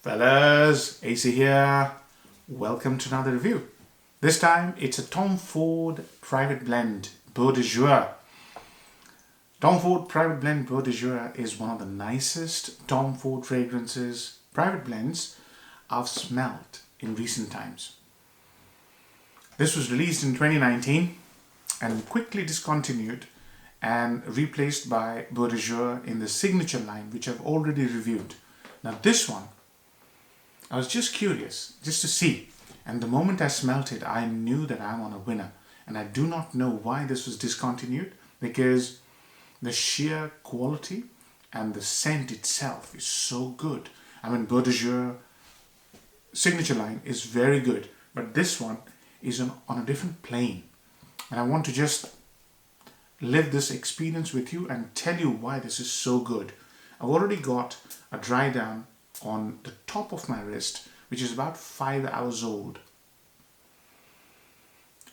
Fellas, AC here. Welcome to another review. This time it's a Tom Ford Private Blend Beau De Jour. Tom Ford Private Blend Beau De Jour is one of the nicest Tom Ford fragrances, private blends I've smelled in recent times. This was released in 2019 and quickly discontinued and replaced by Beau De Jour in the signature line, which I've already reviewed. Now this one, I was just curious, just to see. And the moment I smelt it, I knew that I'm on a winner. And I do not know why this was discontinued, because the sheer quality and the scent itself is so good. I mean, Beau De Jour signature line is very good, but this one is on a different plane. And I want to just live this experience with you and tell you why this is so good. I've already got a dry down on the top of my wrist, which is about 5 hours old.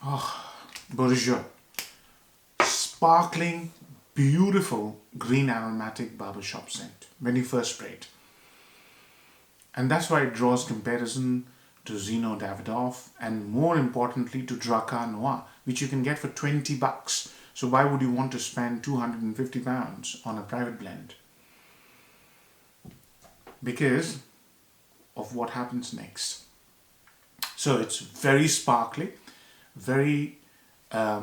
Oh, Beau De Jour. Sparkling, beautiful green aromatic barbershop scent when you first spray it. And that's why it draws comparison to Zino Davidoff and more importantly to Drakkar Noir, which you can get for 20 bucks. So why would you want to spend 250 pounds on a private blend? Because of what happens next. So it's very sparkly, very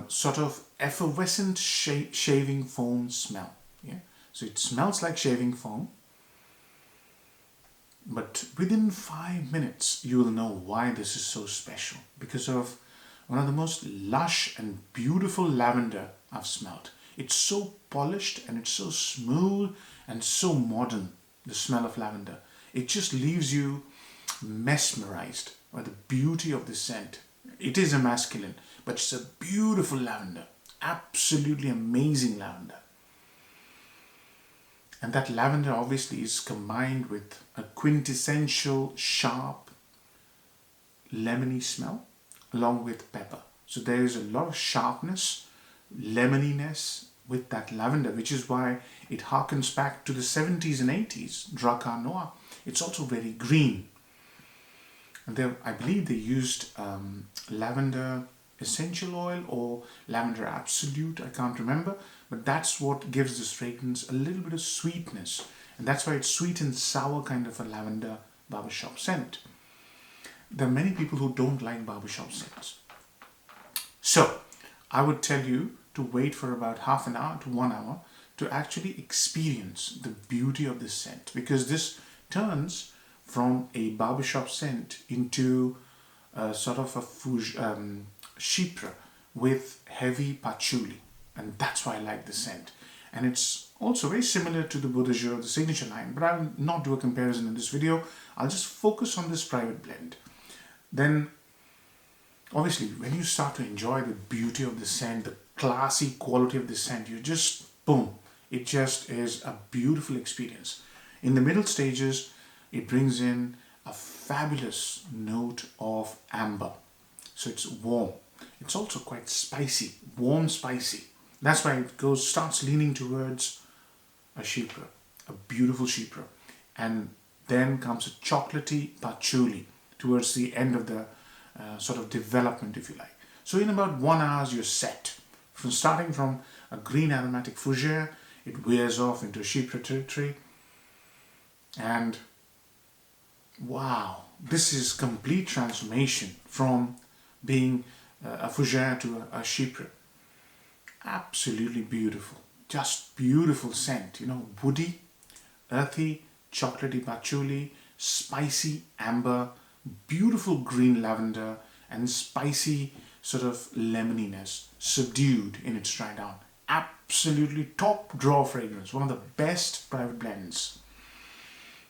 sort of effervescent shaving foam smell. Yeah, so it smells like shaving foam, but within 5 minutes you will know why this is so special, because of one of the most lush and beautiful lavender I've smelled. It's so polished and it's so smooth and so modern. The smell of lavender, it just leaves you mesmerized by the beauty of the scent. It is a masculine, but it's a beautiful lavender, absolutely amazing lavender. And that lavender obviously is combined with a quintessential sharp lemony smell along with pepper. So there is a lot of sharpness, lemoniness with that lavender, which is why it harkens back to the 70s and 80s Drakkar Noir. It's also very green. And I believe they used lavender essential oil or lavender absolute, I can't remember, but that's what gives this fragrance a little bit of sweetness. And that's why it's sweet and sour kind of a lavender barbershop scent. There are many people who don't like barbershop scents. So I would tell you to wait for about half an hour to 1 hour to actually experience the beauty of this scent, because this turns from a barbershop scent into a sort of a chypre with heavy patchouli, and that's why I like the scent. And it's also very similar to the Beau De Jour, the signature line, but I will not do a comparison in this video. I'll just focus on this private blend. Then obviously when you start to enjoy the beauty of the scent, the classy quality of the scent, you just boom, it just is a beautiful experience. In the middle stages, it brings in a fabulous note of amber. So it's warm. It's also quite spicy, warm spicy. That's why it starts leaning towards a chypre, a beautiful chypre. And then comes a chocolatey patchouli towards the end of the sort of development, if you like. So in about 1 hour, you're set. Starting from a green aromatic fougere, it wears off into chypre territory. And wow, this is complete transformation from being a fougere to a chypre. Absolutely beautiful, just beautiful scent, woody, earthy, chocolatey patchouli, spicy amber, beautiful green lavender, and spicy sort of lemoniness, subdued in its dry down. Absolutely top draw fragrance, one of the best private blends.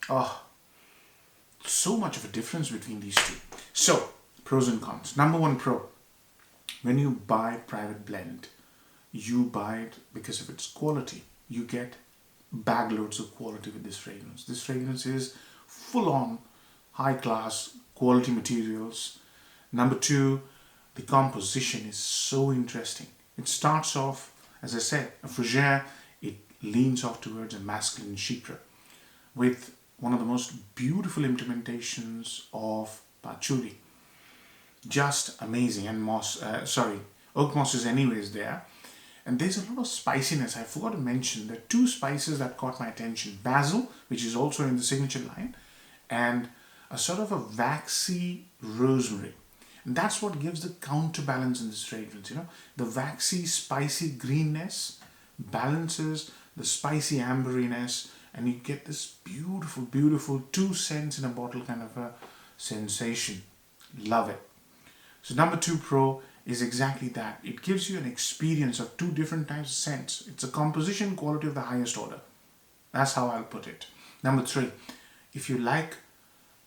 Oh, so much of a difference between these two. So, pros and cons. Number one pro, when you buy private blend, you buy it because of its quality. You get bag loads of quality with this fragrance. This fragrance is full on high class quality materials. Number two, the composition is so interesting. It starts off, as I said, a fougere. It leans off towards a masculine chypre with one of the most beautiful implementations of patchouli. Just amazing. And oak moss is anyways there. And there's a lot of spiciness. I forgot to mention there are two spices that caught my attention. Basil, which is also in the signature line, and a sort of a waxy rosemary. And that's what gives the counterbalance in this fragrance. The waxy, spicy greenness balances the spicy amberiness, and you get this beautiful, beautiful 2 cents in a bottle kind of a sensation. Love it. So number 2 Pro is exactly that. It gives you an experience of 2 different types of scents. It's a composition quality of the highest order. That's how I'll put it. Number 3, if you like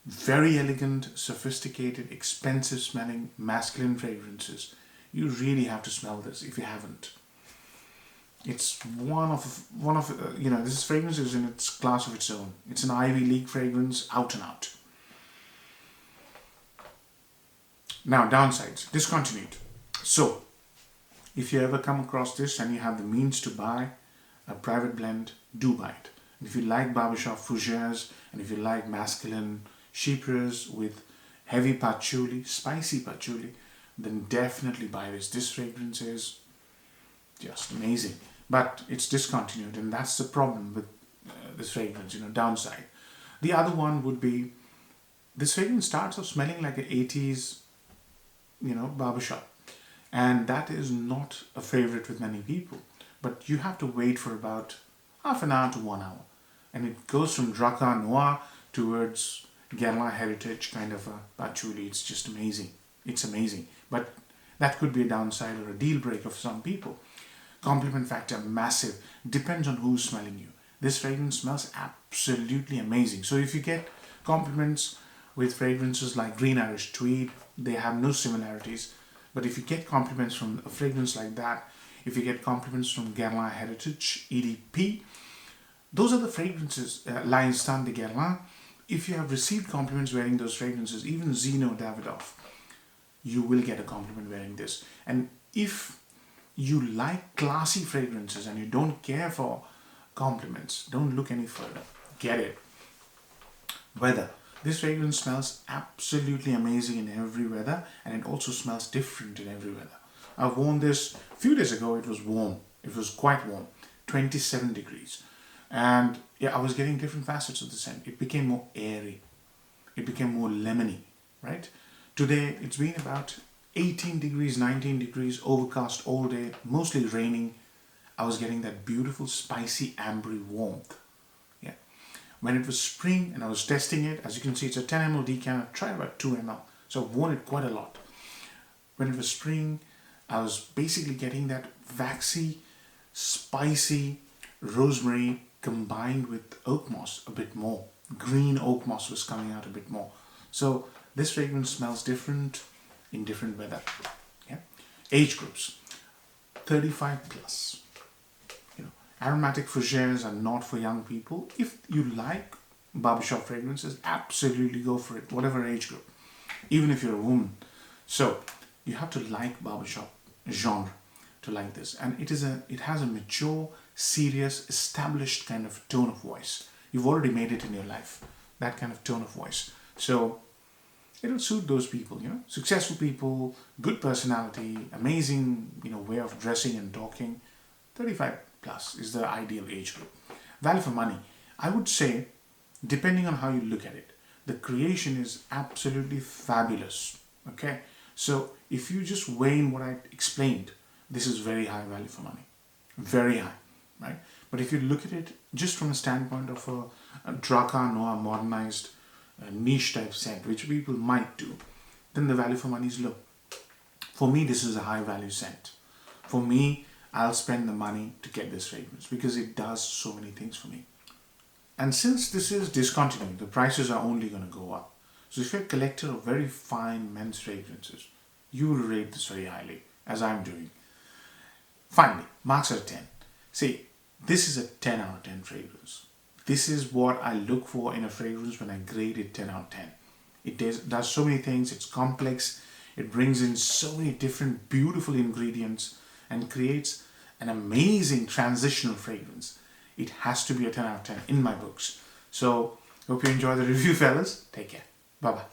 very elegant, sophisticated, expensive smelling masculine fragrances, you really have to smell this if you haven't. It's this fragrance is in its class of its own. It's an Ivy League fragrance, out and out. Now, downsides, discontinued. So, if you ever come across this and you have the means to buy a private blend, do buy it. And if you like barbershop fougères, and if you like masculine chypres with heavy patchouli, spicy patchouli, then definitely buy this. This fragrance is just amazing. But it's discontinued, and that's the problem with this fragrance, downside. The other one would be, this fragrance starts off smelling like an 80s, barbershop. And that is not a favorite with many people. But you have to wait for about half an hour to 1 hour. And it goes from Dracar Noir towards Guerlain Heritage kind of a patchouli. It's just amazing. It's amazing. But that could be a downside or a deal breaker for some people. Compliment factor, massive. Depends on who's smelling you. This fragrance smells absolutely amazing. So if you get compliments with fragrances like Green Irish Tweed, they have no similarities. But if you get compliments from a fragrance like that, if you get compliments from Guerlain Heritage, EDP, those are the fragrances, L'Instant de Guerlain. If you have received compliments wearing those fragrances, even Zeno Davidoff, you will get a compliment wearing this. And if you like classy fragrances and you don't care for compliments, don't look any further. Get it. Weather. This fragrance smells absolutely amazing in every weather, and it also smells different in every weather. I've worn this a few days ago. It was warm. It was quite warm, 27 degrees. And I was getting different facets of the scent. It became more airy. It became more lemony, right? Today, it's been about 18 degrees, 19 degrees, overcast all day, mostly raining. I was getting that beautiful, spicy, ambery warmth. Yeah. When it was spring and I was testing it, as you can see, it's a 10 ml decan. I've tried about 2 ml. So I've worn it quite a lot. When it was spring, I was basically getting that waxy, spicy rosemary combined with oak moss a bit more. Green oak moss was coming out a bit more. So this fragrance smells different in different weather. Yeah. Age groups, 35 plus. Aromatic fougères are not for young people. If you like barbershop fragrances, absolutely go for it, whatever age group, even if you're a woman. So you have to like barbershop genre to like this. And it has a mature, serious, established kind of tone of voice. You've already made it in your life, that kind of tone of voice. So it'll suit those people, successful people, good personality, amazing, way of dressing and talking. 35 plus is the ideal age group. Value for money. I would say, depending on how you look at it, the creation is absolutely fabulous. Okay? So if you just weigh in what I explained, this is very high value for money. Very high, right? But if you look at it just from a standpoint of a Dracar Noir modernized niche type scent, which people might do, then the value for money is low. For me, this is a high value scent. For me, I'll spend the money to get this fragrance because it does so many things for me. And since this is discontinued, the prices are only going to go up. So if you're a collector of very fine men's fragrances, you will rate this very highly, as I'm doing. Finally, marks out of 10. See, this is a 10 out of 10 fragrance. This is what I look for in a fragrance when I grade it 10 out of 10. It does so many things. It's complex. It brings in so many different beautiful ingredients and creates an amazing transitional fragrance. It has to be a 10 out of 10 in my books. So Hope you enjoy the review, fellas. Take care. Bye bye.